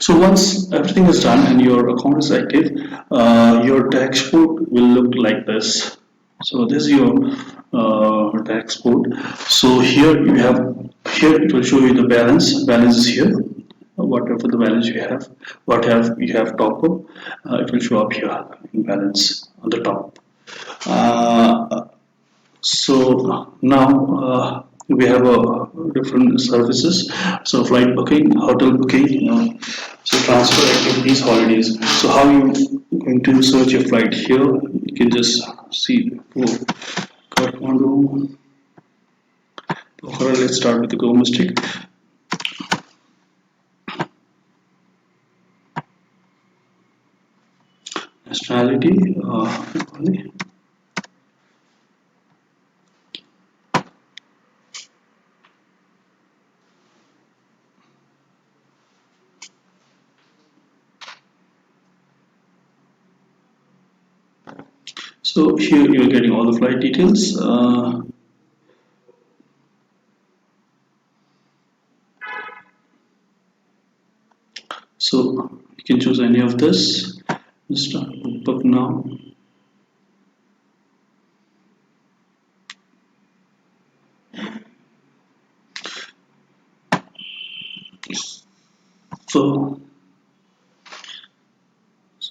So once everything is done and your account is active, your dashboard will look like this. So this is your dashboard. So here you have, here it will show you the balance. Balance is here. Whatever the balance you have, what have you have top up, it will show up here in balance on the top. Uh, so now we have different services. So flight booking, hotel booking, so transfer activities, holidays. So how you going to search your flight here? You can just see for Kathmandu. Let's start with the domestic. Nationality. So here you're getting all the flight details. So you can choose any of this. Just book now. So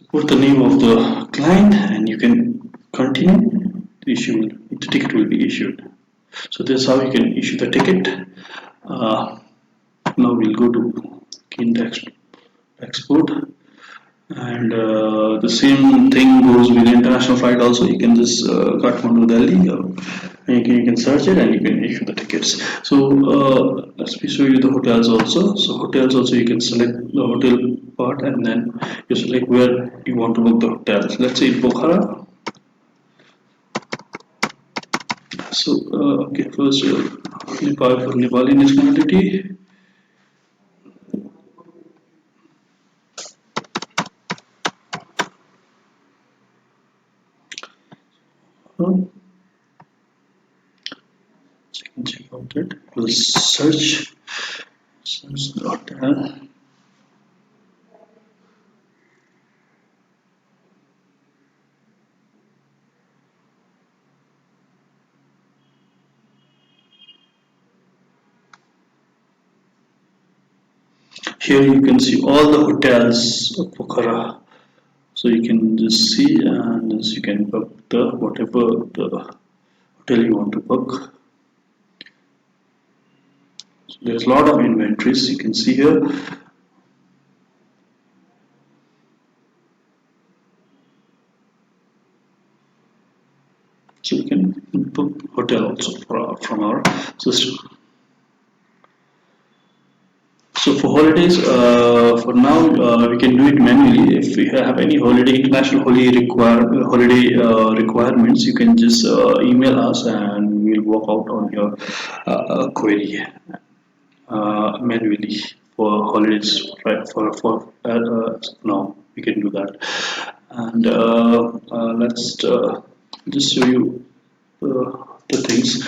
put the name of the client and you can continue. The ticket will be issued. So this is how you can issue the ticket. Now we'll go to Kintex export, and the same thing goes with international flight also. You can just Kathmandu Delhi, and you can search it and you can issue the tickets. So let me show you the hotels also. So hotels also, you can select the hotel part and then you select where you want to book the hotels. Let's say Pokhara. So okay, first Nepal, for Nepali nationality. Check out it. We'll search the hotel. Here you can see all the hotels of Pokhara. So you can just see and you can book the whatever the hotel you want to book. So there's a lot of inventories you can see here. So you can book hotel also from our system. So for holidays, for now we can do it manually. If we have any holiday, international holiday requirements, you can just email us and we'll work out on your query manually for holidays. Right? For now we can do that. And let's just show you the things.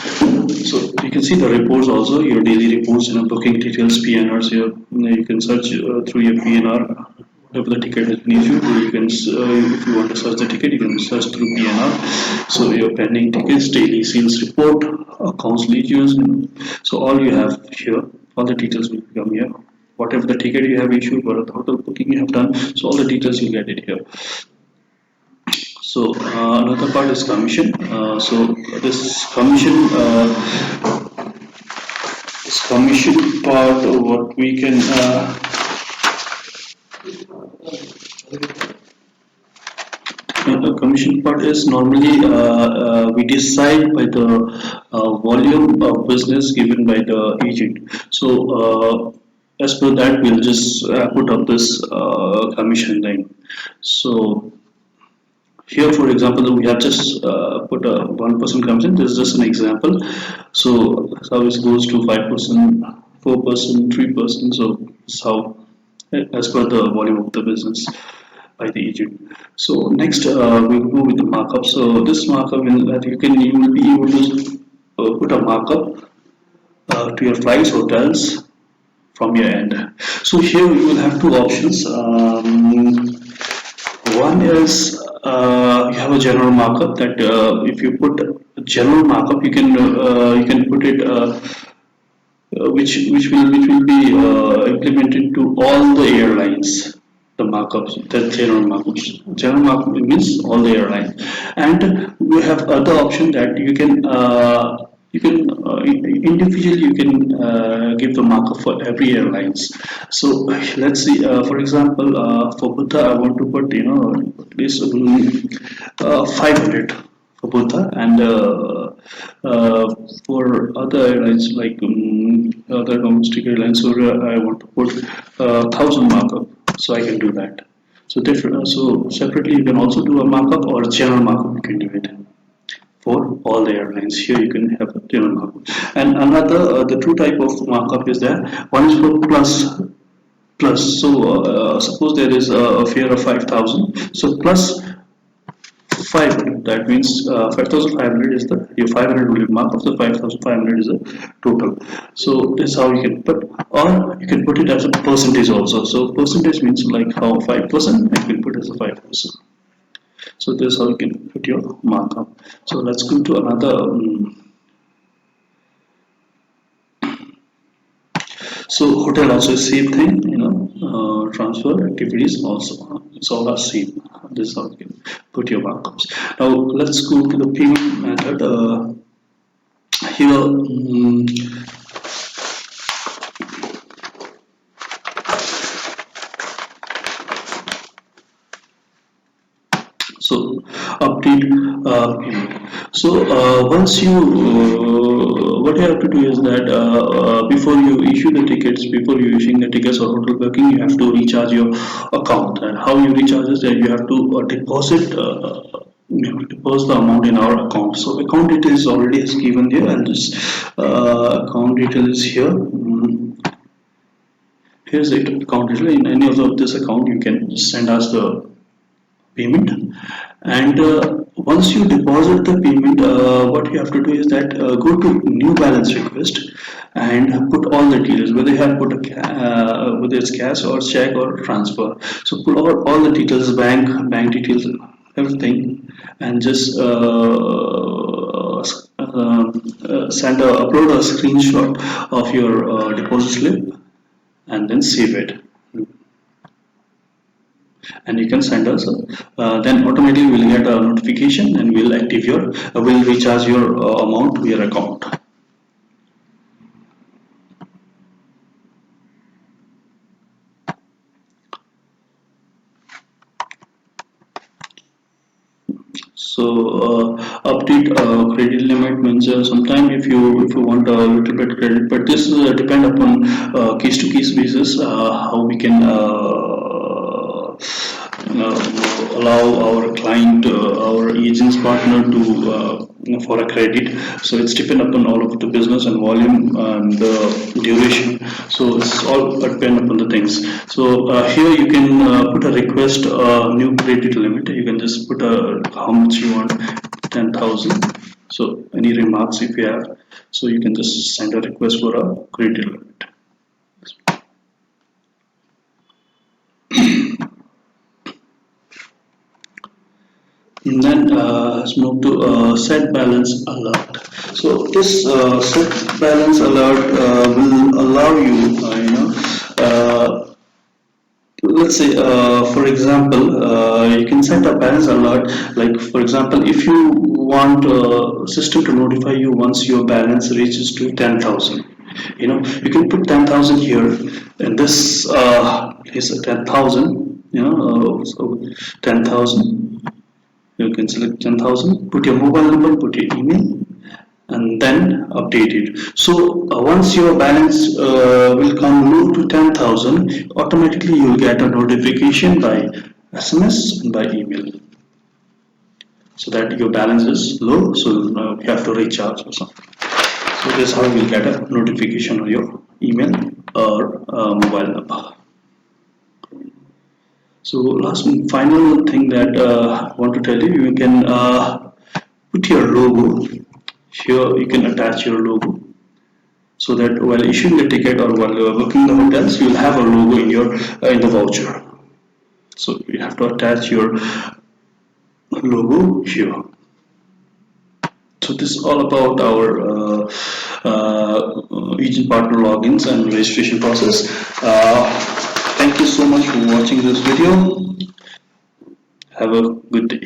So you can see the reports also, your daily reports, booking details, PNRs. You can search through your PNR. Whatever the ticket has been issued, you can, if you want to search the ticket, you can search through PNR. So your pending tickets, daily sales report, accounts leaders. So all you have here, all the details will come here. Whatever the ticket you have issued, whatever the hotel booking you have done, so all the details you get it here. So another part is commission. So this commission part, what we can the commission part is normally we decide by the volume of business given by the agent. So as per that, we'll just put up this commission thing. So here, for example, we have just put a 1% commission. This is just an example. So service goes to 5%, 4%, 3%. So it's how, as per the volume of the business by the agent. So next, we'll go with the markup. So this markup, you will be able to put a markup to your flights, hotels, from your end. So here you will have two options. One is you have a general markup that if you put general markup, you can put it which will be implemented to all the airlines. The markups, the general markups. General markup means all the airlines, and we have other option that you can individually you can give the markup for every airlines. So let's see. For example, for Buddha, I want to put at least 500 for Buddha, and for other airlines like other domestic airlines, so I want to put 1,000 markup, so I can do that. So different. So separately, you can also do a markup or a general markup. You can do it for all the airlines. Here you can have a general markup. And another, the two type of markup is there. One is for plus. So suppose there is a fare of 5,000. So plus 500, that means 5,500 is the your 500 will be mark of the 5,500 is the total. So this is how you can put, or you can put it as a percentage also. So percentage means like how 5%, you can put as a 5%. So this is how you can put your markup. So let's go to another. So hotel also is same thing, transfer activities also. It's all the same. This is how you can put your markups. Now let's go to the payment method. Here, so update payment. So once you what you have to do is that before you issue the tickets, before you issuing the tickets or hotel booking, you have to recharge your account. And how you recharge is that you have to deposit the amount in our account. So account details already is given here, and this account detail is here. Here's the account detail. In any of this account, you can send us the payment, and once you deposit the payment, what you have to do is that go to new balance request and put all the details, whether you have put whether it's cash or check or transfer. So put all the details, bank details, everything, and just upload a screenshot of your deposit slip and then save it, and you can send us. Then automatically we'll get a notification and we'll active your will recharge your amount to your account. So update credit limit means sometime if you want a little bit credit, but this depend upon case to case basis how we can allow our client, our agent's partner to for a credit. So it's depend upon all of the business and volume and the duration. So it's all depend upon the things. So here you can put a request new credit limit. You can just put how much you want, 10,000. So any remarks if you have, so you can just send a request for a credit limit. And then let's move to set balance alert. So this set balance alert will allow you, let's say for example, you can set a balance alert. Like for example, if you want system to notify you once your balance reaches to 10,000, you can put 10,000 here, and this is 10,000. So 10,000. You can select 10,000, put your mobile number, put your email, and then update it. So once your balance will come low to 10,000, automatically you will get a notification by SMS and by email. So that your balance is low, so you have to recharge or something. So this is how you will get a notification on your email or mobile number. So last final thing that I want to tell you, you can put your logo here. You can attach your logo. so that while issuing the ticket or while booking the hotels, you will have a logo in your in the voucher. So you have to attach your logo here. So this is all about our agent partner logins and registration process. Thank you so much for watching this video. Have a good day.